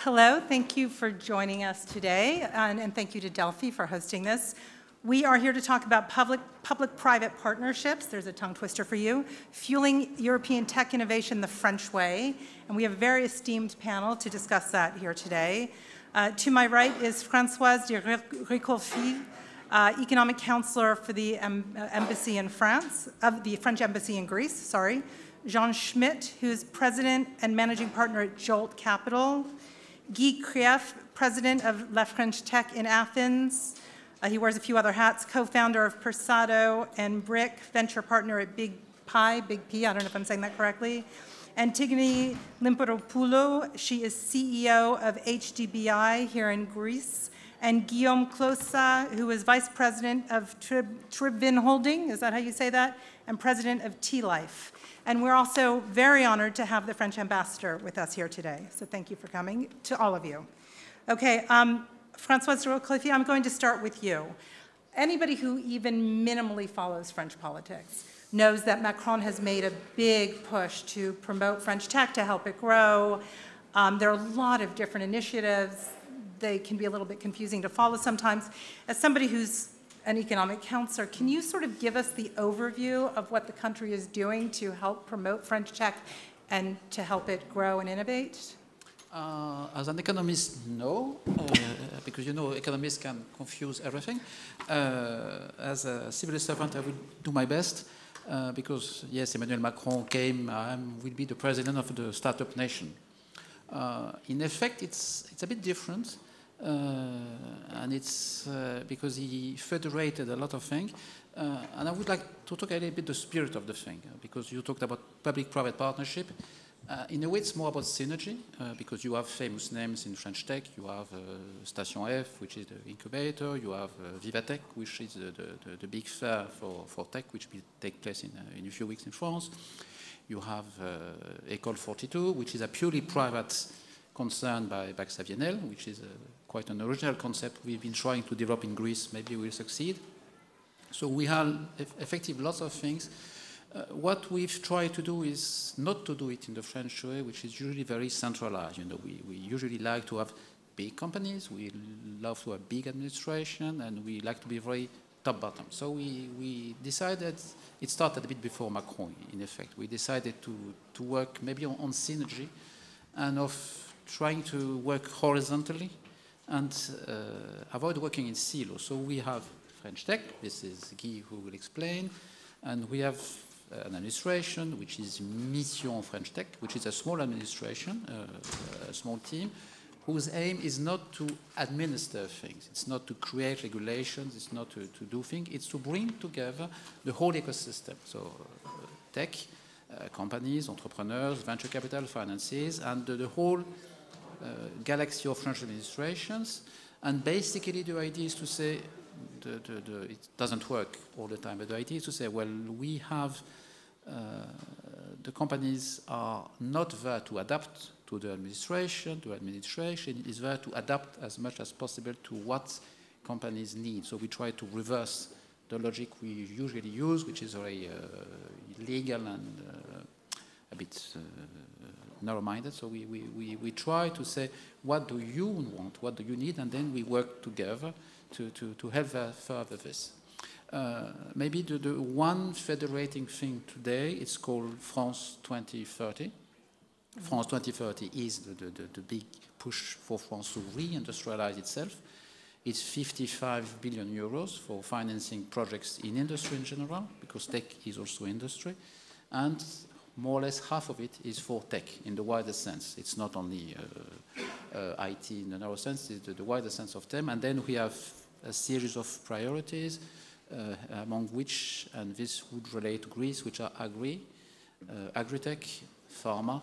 Hello, thank you for joining us today, and thank you to Delphi for hosting this. We are here to talk about public-private partnerships, there's a tongue twister for you, fueling European tech innovation the French way, and we have a very esteemed panel to discuss that here today. To my right is Francois de Ricolfis, economic counselor for the embassy in France, of the French embassy in Greece, sorry. Jean Schmitt, who's president and managing partner at JOLT Capital. Guy Krief, president of La French Tech in Athens. He wears a few other hats, co-founder of Persado, and Bryq, venture partner at BigPi, I don't know if I'm saying that correctly. Antigoni Lymperopoulou, she is CEO of HDBI here in Greece. And Guilaume Klossa, who is vice president of Tribvn Holding, is that how you say that? And president of T-Life. And we're also very honored to have the French ambassador with us here today. So thank you for coming, to all of you. Okay, Francois de Ricolfis, I'm going to start with you. Anybody who even minimally follows French politics knows that Macron has made a big push to promote French tech, to help it grow. There are a lot of different initiatives. They can be a little bit confusing to follow sometimes. As somebody who's an economic counselor, can you sort of give us the overview of what the country is doing to help promote French tech and to help it grow and innovate? As an economist, no, because you know economists can confuse everything. As a civil servant, I will do my best because yes, Emmanuel Macron came, will be the president of the startup nation. In effect, it's a bit different. And it's because he federated a lot of things. And I would like to talk a little bit the spirit of the thing, because you talked about public-private partnership. In a way, it's more about synergy, because you have famous names in French tech. You have Station F, which is the incubator. You have Vivatech, which is the big fair for tech, which will take place in a few weeks in France. You have École 42, which is a purely private concern by Xavier, which is quite an original concept we've been trying to develop in Greece. Maybe we'll succeed. So we have effectively lots of things. What we've tried to do is not to do it in the French way, which is usually very centralized. You know, we usually like to have big companies, we love to have big administration, and we like to be very top-bottom. So we decided, it started a bit before Macron, in effect. We decided to work maybe on synergy and of trying to work horizontally and avoid working in silos. So we have French Tech, this is Guy who will explain, and we have an administration, which is Mission French Tech, which is a small administration, a small team, whose aim is not to administer things, it's not to create regulations, it's not to do things, it's to bring together the whole ecosystem. So tech, companies, entrepreneurs, venture capital, finances, and the whole galaxy of French administrations. And basically the idea is to say, it doesn't work all the time, but the idea is to say, well, we have, the companies are not there to adapt to the administration. The administration is there to adapt as much as possible to what companies need. So we try to reverse the logic we usually use, which is very legal and a bit narrow-minded. So we try to say, what do you want, what do you need, and then we work together to help further this. Maybe the one federating thing today, it's called France 2030. France 2030 is the big push for France to re-industrialize itself. It's 55 billion euros for financing projects in industry in general, because tech is also industry. And more or less half of it is for tech in the wider sense. It's not only IT in the narrow sense, it's the wider sense of them. And then we have a series of priorities, among which, and this would relate to Greece, which are agri-tech, pharma,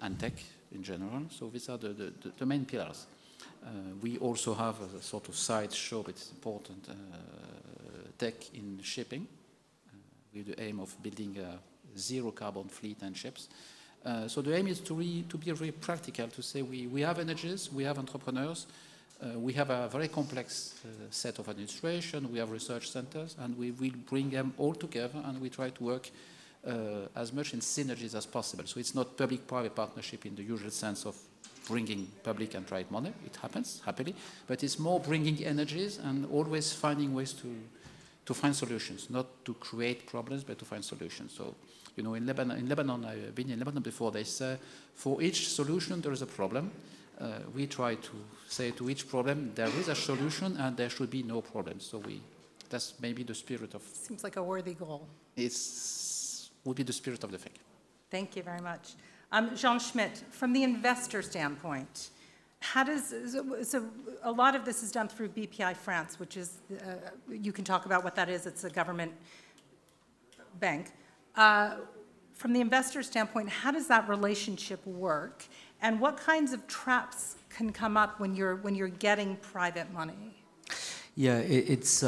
and tech in general. So these are the main pillars. We also have a sort of side show, but it's important, tech in shipping, with the aim of building a zero carbon fleet and ships. So the aim is to be very practical, to say we have energies, we have entrepreneurs, we have a very complex set of administration, we have research centers, and we will bring them all together, and we try to work as much in synergies as possible. So it's not public-private partnership in the usual sense of bringing public and private money. It happens, happily. But it's more bringing energies and always finding ways to find solutions, not to create problems, but to find solutions. So, you know, in Lebanon, I've been in Lebanon before, they say, for each solution, there is a problem. We try to say to each problem, there is a solution and there should be no problem. So that's maybe the spirit of... Seems like a worthy goal. Would be the spirit of the thing. Thank you very much. Jean Schmitt, from the investor standpoint, how does, so a lot of this is done through BPI France, which is, you can talk about what that is, it's a government bank. From the investor standpoint, how does that relationship work? And what kinds of traps can come up when you're getting private money? Yeah, it's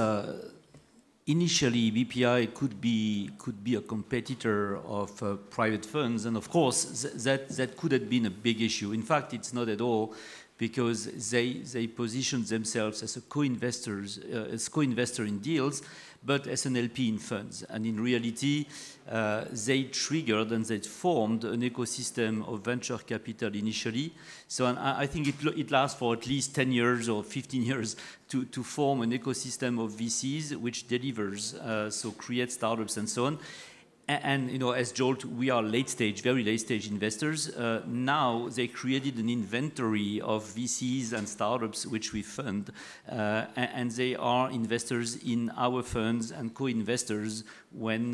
initially BPI could be a competitor of private funds, and of course that could have been a big issue. In fact, it's not at all, because they position themselves as a co-investor in deals, but as an LP in funds. And in reality, they triggered and they formed an ecosystem of venture capital initially. So I think it lasts for at least 10 years or 15 years to form an ecosystem of VCs which delivers, so create startups and so on. And you know, as JOLT, we are late stage, very late stage investors. Now they created an inventory of VCs and startups which we fund, and they are investors in our funds and co-investors when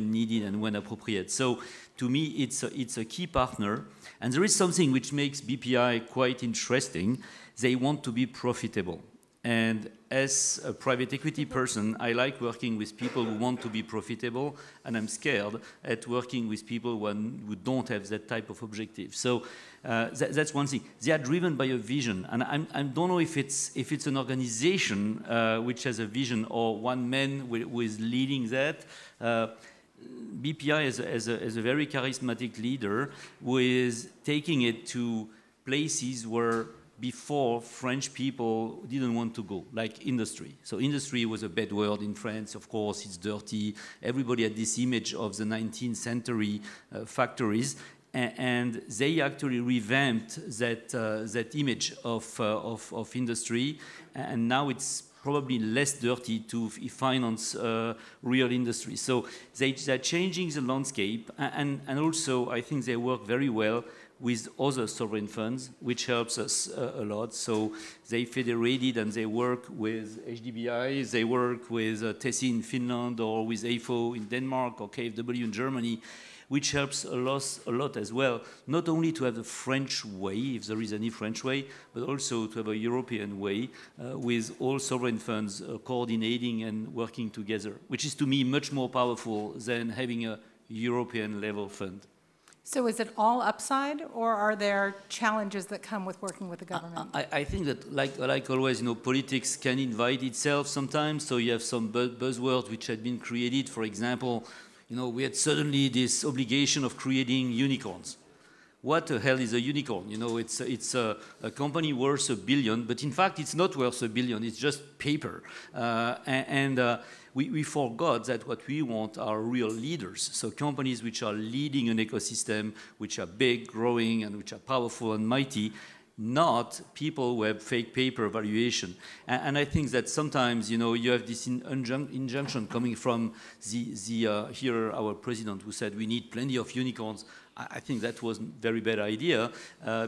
needed and when appropriate. So to me, it's a key partner. And there is something which makes BPI quite interesting. They want to be profitable. And as a private equity person, I like working with people who want to be profitable, and I'm scared at working with people who don't have that type of objective. So that's one thing. They are driven by a vision, and I don't know if it's an organization which has a vision or one man who is leading that. BPI is a very charismatic leader who is taking it to places where before French people didn't want to go, like industry. So industry was a bad word in France, of course, it's dirty. Everybody had this image of the 19th century factories, and they actually revamped that image of industry, and now it's probably less dirty to finance real industry. So they're changing the landscape, and also I think they work very well with other sovereign funds, which helps us a lot. So they federated and they work with HDBI, they work with TESI in Finland, or with AFO in Denmark, or KfW in Germany, which helps a lot as well, not only to have the French way, if there is any French way, but also to have a European way with all sovereign funds coordinating and working together, which is to me much more powerful than having a European level fund. So is it all upside, or are there challenges that come with working with the government? I think that, like always, you know, politics can invite itself sometimes. So you have some buzzwords which had been created. For example, you know, we had suddenly this obligation of creating unicorns. What the hell is a unicorn? You know, it's a company worth $1 billion, but in fact, it's not worth $1 billion. It's just paper. We forgot that what we want are real leaders. So companies which are leading an ecosystem, which are big, growing, and which are powerful and mighty, not people who have fake paper valuation. And I think that sometimes, you know, you have this injunction coming from here, our president, who said we need plenty of unicorns. I think that was a very bad idea,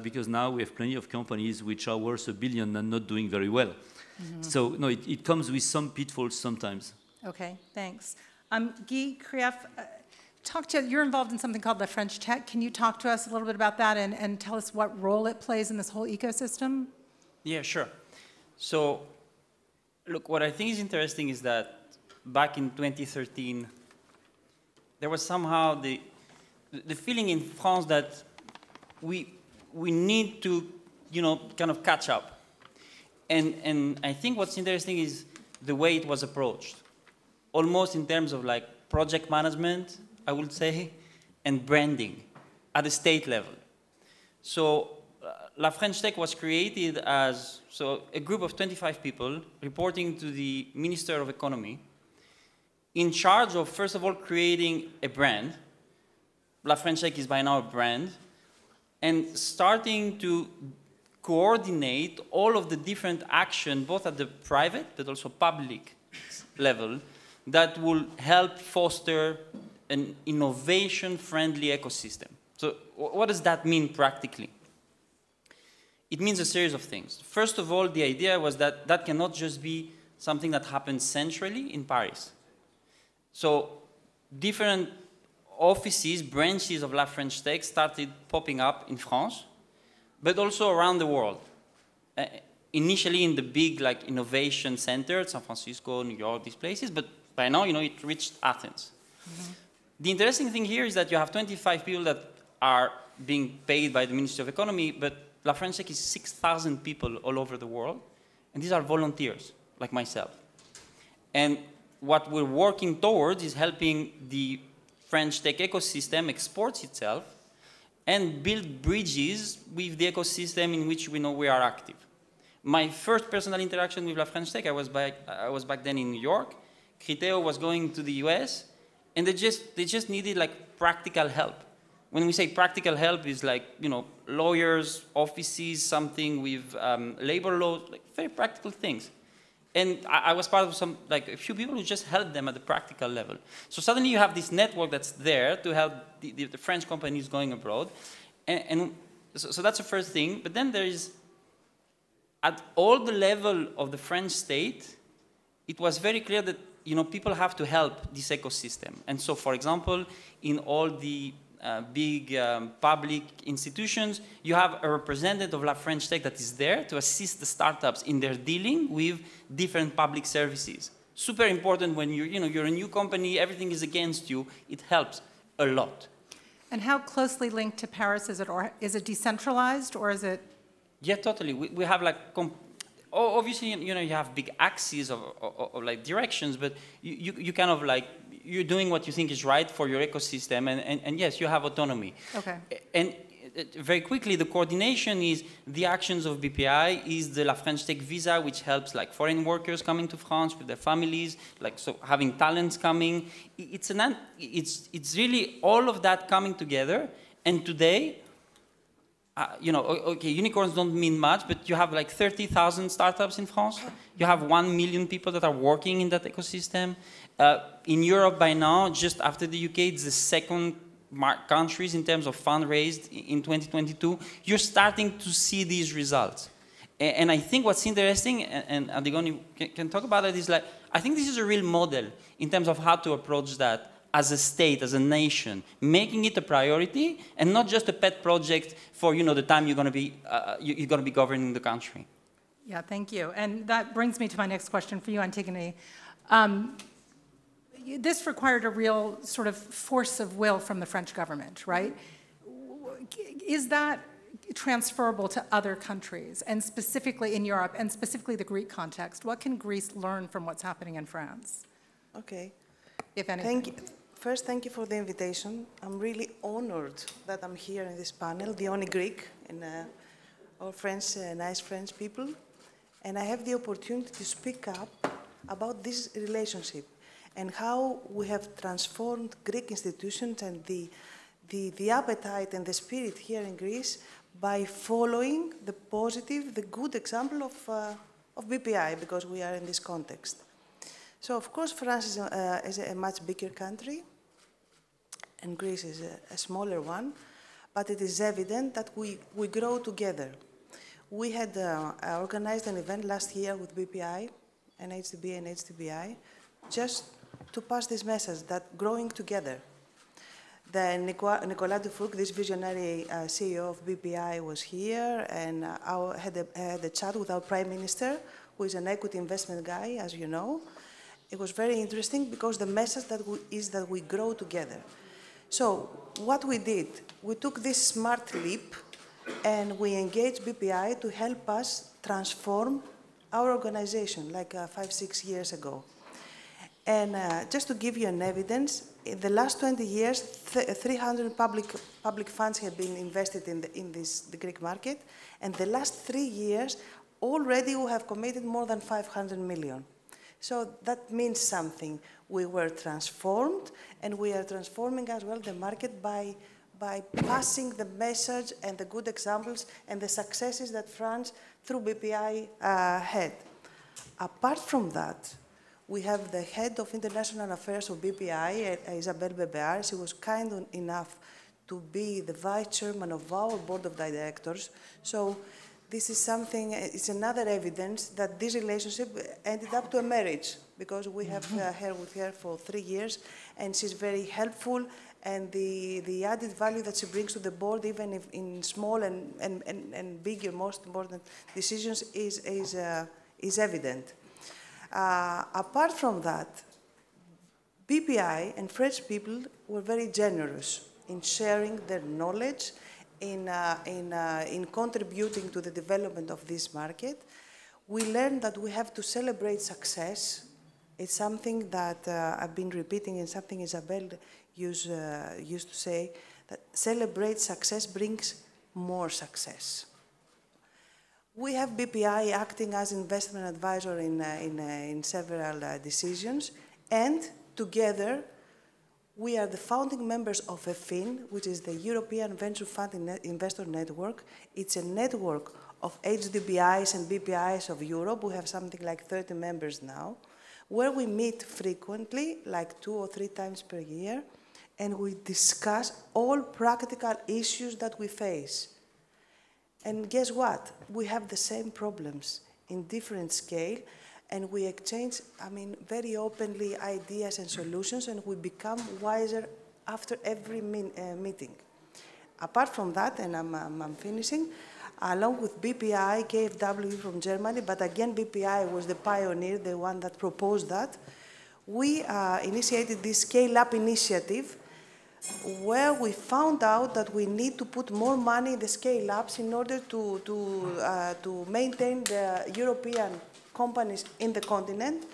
because now we have plenty of companies which are worth $1 billion and not doing very well. Mm-hmm. So, no, it comes with some pitfalls sometimes. Okay, thanks. Guy, Krief, you're involved in something called the French Tech. Can you talk to us a little bit about that and tell us what role it plays in this whole ecosystem? Yeah, sure. So, look, what I think is interesting is that back in 2013, there was somehow the feeling in France that we need to, you know, kind of catch up. And I think what's interesting is the way it was approached. Almost in terms of like project management, I would say, and branding at the state level. So La French Tech was created as a group of 25 people reporting to the Minister of Economy, in charge of, first of all, creating a brand. La French Tech is by now a brand, and starting to coordinate all of the different action, both at the private but also public level, that will help foster an innovation-friendly ecosystem. So what does that mean practically? It means a series of things. First of all, the idea was that that cannot just be something that happens centrally in Paris. So different offices, branches of La French Tech started popping up in France, but also around the world. Initially in the big like innovation centers, San Francisco, New York, these places, but by now, it reached Athens. Mm-hmm. The interesting thing here is that you have 25 people that are being paid by the Ministry of Economy, but La French Tech is 6,000 people all over the world, and these are volunteers, like myself. And what we're working towards is helping the French tech ecosystem export itself and build bridges with the ecosystem in which we know we are active. My first personal interaction with La French Tech, I was back then in New York. Criteo was going to the US, and they just needed like practical help. When we say practical help, is like lawyers, offices, something with labor law, like very practical things. And I was part of a few people who just helped them at the practical level. So suddenly you have this network that's there to help the French companies going abroad. So that's the first thing. But then there is, at all the level of the French state, it was very clear that people have to help this ecosystem. And so, for example, in all the big public institutions, you have a representative of La French Tech that is there to assist the startups in their dealing with different public services. Super important when you're a new company, everything is against you. It helps a lot. And how closely linked to Paris is it? Or is it decentralized, or is it? Yeah, totally. We have like, obviously, you have big axes of like directions, but you kind of like, you're doing what you think is right for your ecosystem, and yes, you have autonomy. Okay. And very quickly, the coordination is the actions of BPI, is the La French Tech visa, which helps like foreign workers coming to France with their families, like so having talents coming. It's really all of that coming together. And today, okay, unicorns don't mean much, but you have like 30,000 startups in France. You have 1 million people that are working in that ecosystem. In Europe by now, just after the UK, it's the second countries in terms of fund raised in 2022. You're starting to see these results. And I think what's interesting, and Antigoni can talk about it, is like, I think this is a real model in terms of how to approach that as a state, as a nation, making it a priority and not just a pet project for the time you're going to be governing the country. Yeah, thank you. And that brings me to my next question for you, Antigoni. This required a real sort of force of will from the French government, right? Is that transferable to other countries, and specifically in Europe, and specifically the Greek context? What can Greece learn from what's happening in France? Okay. If anything. Thank you. First, thank you for the invitation. I'm really honored that I'm here in this panel, the only Greek and all French, nice French people. And I have the opportunity to speak up about this relationship and how we have transformed Greek institutions and the appetite and the spirit here in Greece by following the positive, the good example of BPI, because we are in this context. So, of course, France is a much bigger country, and Greece is a smaller one, but it is evident that we grow together. We had organized an event last year with BPI and HDBI, just to pass this message that growing together. Then Nicolas Dufourcq, this visionary CEO of BPI, was here and had a chat with our Prime Minister, who is an equity investment guy, as you know. It was very interesting because the message is that we grow together. So what we did, we took this smart leap and we engaged BPI to help us transform our organization like 5-6 years ago. And just to give you an evidence, in the last 20 years, 300 public funds have been invested in the Greek market, and the last 3 years, already we have committed more than 500 million. So that means something. We were transformed, and we are transforming as well the market by by passing the message and the good examples and the successes that France, through BPI, had. Apart from that, we have the head of international affairs of BPI, Isabelle Bebear. She was kind enough to be the vice chairman of our board of directors. So this is something, it's another evidence that this relationship ended up to a marriage, because we have her with her for 3 years, and she's very helpful, and the added value that she brings to the board, even if in small and bigger, most important decisions, is evident. Apart from that, BPI and French people were very generous in sharing their knowledge, in contributing to the development of this market. We learned that we have to celebrate success. It's something that I've been repeating, and something Isabelle used to say, that celebrate success brings more success. We have BPI acting as investment advisor in several decisions, and together we are the founding members of EFIN, which is the European Venture Fund Investor Network. It's a network of HDBIs and BPIs of Europe. We have something like 30 members now, where we meet frequently, like 2 or 3 times per year, and we discuss all practical issues that we face. And guess what? We have the same problems in different scale, and we exchange, very openly ideas and solutions, and we become wiser after every meeting. Apart from that, and I'm finishing, along with BPI, KfW from Germany, but again, BPI was the pioneer, the one that proposed that, we initiated this Scale-Up initiative, where we found out that we need to put more money in the scale-ups in order to maintain the European companies in the continent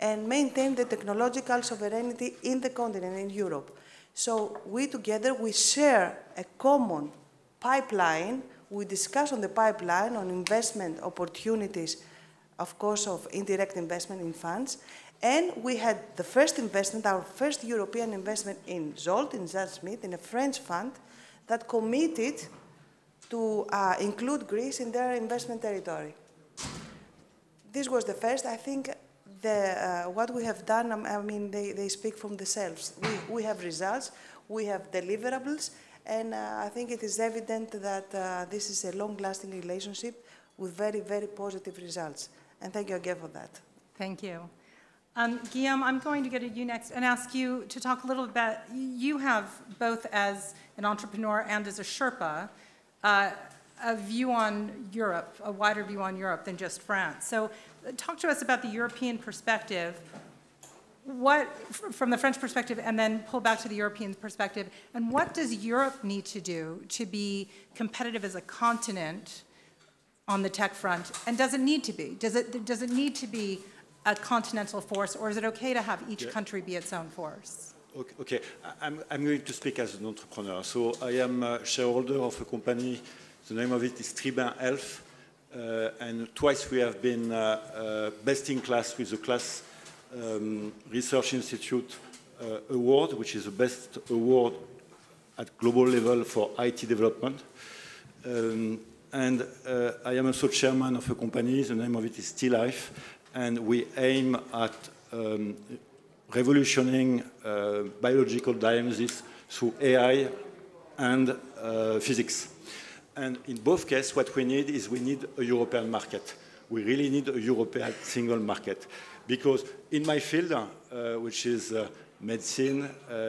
and maintain the technological sovereignty in the continent, in Europe. So we together, we share a common pipeline. We discuss on the pipeline on investment opportunities, of course, of indirect investment in funds. And we had the first investment, our first European investment in JOLT, in Schmitt, in a French fund that committed to include Greece in their investment territory. This was the first. I think what we have done, they speak for themselves. We have results, we have deliverables, and I think it is evident that this is a long-lasting relationship with very, very positive results. And thank you again for that. Thank you. Guilaume, I'm going to go to you next and ask you to talk a little bit. You have, both as an entrepreneur and as a Sherpa, a view on Europe, a wider view on Europe than just France. So talk to us about the European perspective, from the French perspective, and then pull back to the European perspective. And what does Europe need to do to be competitive as a continent on the tech front? And does it need to be? Does it need to be a continental force, or is it okay to have each country be its own force? Okay. I'm going to speak as an entrepreneur. So I am a shareholder of a company. The name of it is Tribvn Elf, and twice we have been best in class with the Class Research Institute award, which is the best award at global level for IT development. And I am also chairman of a company. The name of it is T-Life. And we aim at revolutioning biological diagnosis through AI and physics. And in both cases, what we need is a European market. We really need a European single market. Because in my field, which is medicine,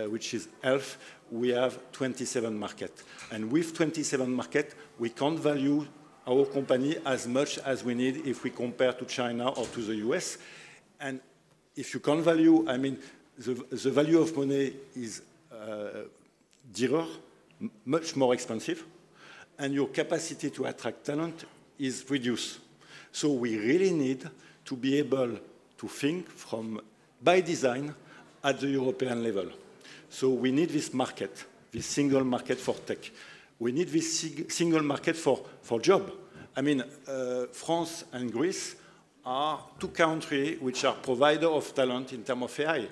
which is health, we have 27 markets. And with 27 markets, we can't value our company as much as we need if we compare to China or to the US. And if you can't value, the value of money is dearer, much more expensive, and your capacity to attract talent is reduced. So we really need to be able to think by design at the European level. So we need this market, this single market for tech. We need this single market for job. France and Greece are 2 countries which are providers of talent in terms of AI.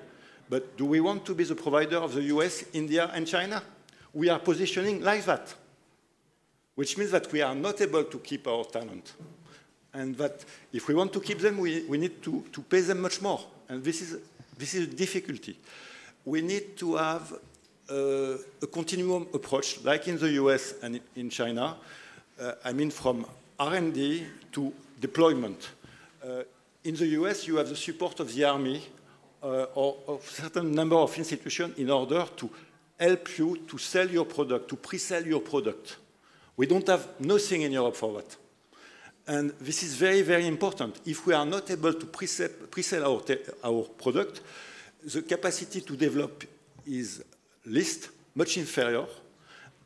But do we want to be the provider of the US, India, and China? we are positioning like that, which means that we are not able to keep our talent. And that if we want to keep them, we need to pay them much more. And this is a difficulty. We need to have a continuum approach, like in the US and in China. I mean, from R&D to deployment. In the US, you have the support of the army or of a certain number of institutions in order to help you to sell your product, to pre-sell your product. We don't have nothing in Europe for that. And this is very, very important. If we are not able to pre-sell our product, the capacity to develop is least, much inferior,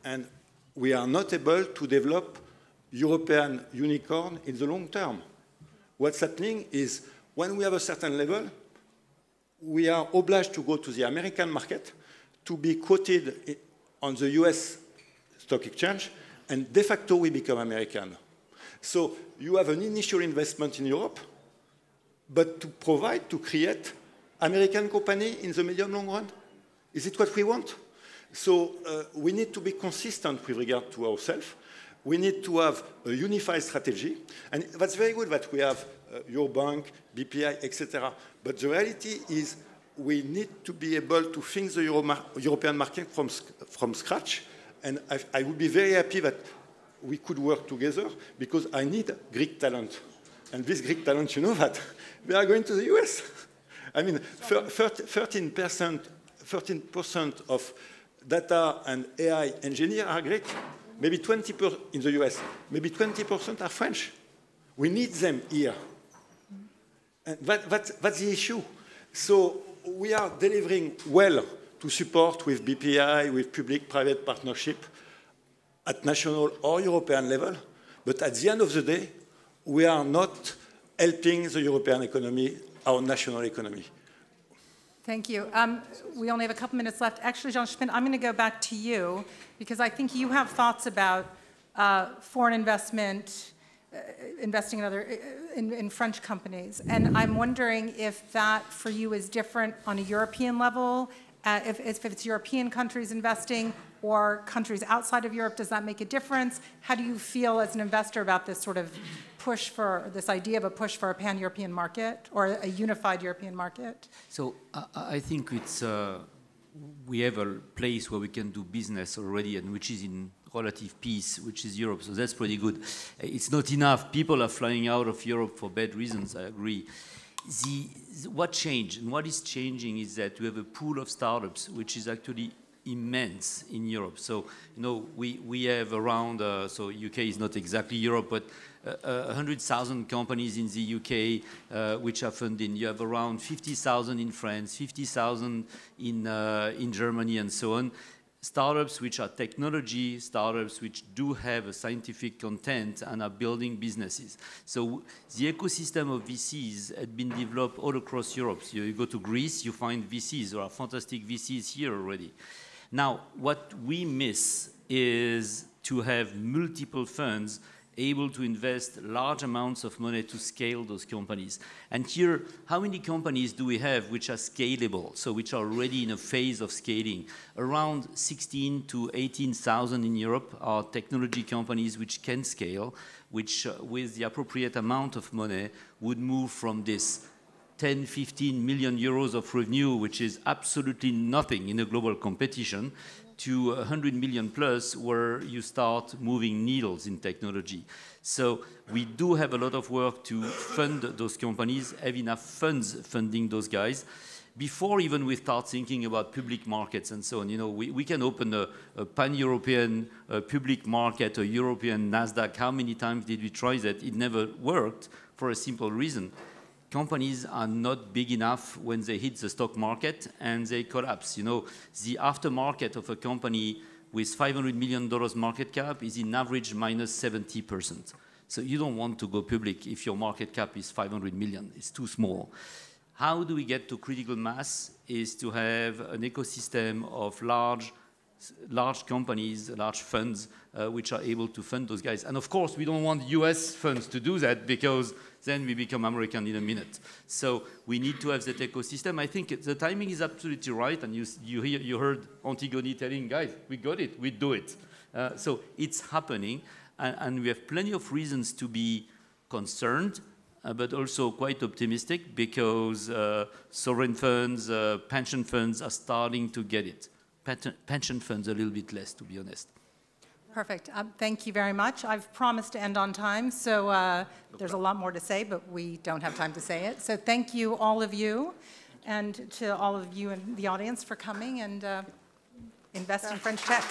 and we are not able to develop European unicorn in the long term. What's happening is when we have a certain level, we are obliged to go to the American market to be quoted on the US stock exchange, and de facto we become American. So you have an initial investment in Europe, but to create American company in the medium long run? Is it what we want? So we need to be consistent with regard to ourselves. We need to have a unified strategy. And that's very good that we have your bank, BPI, etc. But the reality is we need to be able to think the European market from scratch. And I would be very happy that we could work together because I need Greek talent. And this Greek talent, you know that, they are going to the US. I mean, 13% of data and AI engineers are Greek. Maybe 20% in the US. Maybe 20% are French. We need them here. And that's the issue. So we are delivering well to support with BPI, with public-private partnership at national or European level. But at the end of the day, we are not helping the European economy, our national economy. Thank you. We only have a couple minutes left. Actually, Jean Schmitt, I'm going to go back to you because I think you have thoughts about foreign investment, investing in French companies. And I'm wondering if that for you is different on a European level, if it's European countries investing or countries outside of Europe, does that make a difference? How do you feel as an investor about this sort of push for, this idea of a push for a pan-European market or a unified European market? So I think it's, we have a place where we can do business already and which is in relative peace, which is Europe. So that's pretty good. It's not enough. People are flying out of Europe for bad reasons, I agree. What changed and what is changing is that we have a pool of startups which is actually immense in Europe. So, you know, we have around, so UK is not exactly Europe, but 100,000 companies in the UK which are funding. You have around 50,000 in France, 50,000 in Germany and so on. Startups which are technology, startups which do have a scientific content and are building businesses. So the ecosystem of VCs had been developed all across Europe. So you go to Greece, you find VCs. There are fantastic VCs here already. Now, what we miss is to have multiple funds able to invest large amounts of money to scale those companies. And here, how many companies do we have which are scalable, so which are already in a phase of scaling? Around 16 to 18,000 in Europe are technology companies which can scale, which with the appropriate amount of money would move from this 10, 15 million euros of revenue, which is absolutely nothing in a global competition, to 100 million plus, where you start moving needles in technology. So we do have a lot of work to fund those companies, have enough funds funding those guys. Before even we start thinking about public markets and so on, you know, we can open a pan-European public market, a European NASDAQ. How many times did we try that? It never worked for a simple reason. Companies are not big enough when they hit the stock market and they collapse. You know, the aftermarket of a company with $500 million market cap is in average minus 70%. So you don't want to go public if your market cap is 500 million. It's too small. How do we get to critical mass is to have an ecosystem of large large companies, large funds, which are able to fund those guys. And of course, we don't want US funds to do that because then we become American in a minute. So we need to have that ecosystem. I think the timing is absolutely right. And you heard Antigoni telling, guys, we got it, we do it. So it's happening. And we have plenty of reasons to be concerned, but also quite optimistic because sovereign funds, pension funds are starting to get it. Pension funds a little bit less, to be honest. Perfect. Thank you very much. I've promised to end on time, so there's a lot more to say, but we don't have time to say it. So thank you, all of you, and to all of you in the audience for coming and invest in French tech.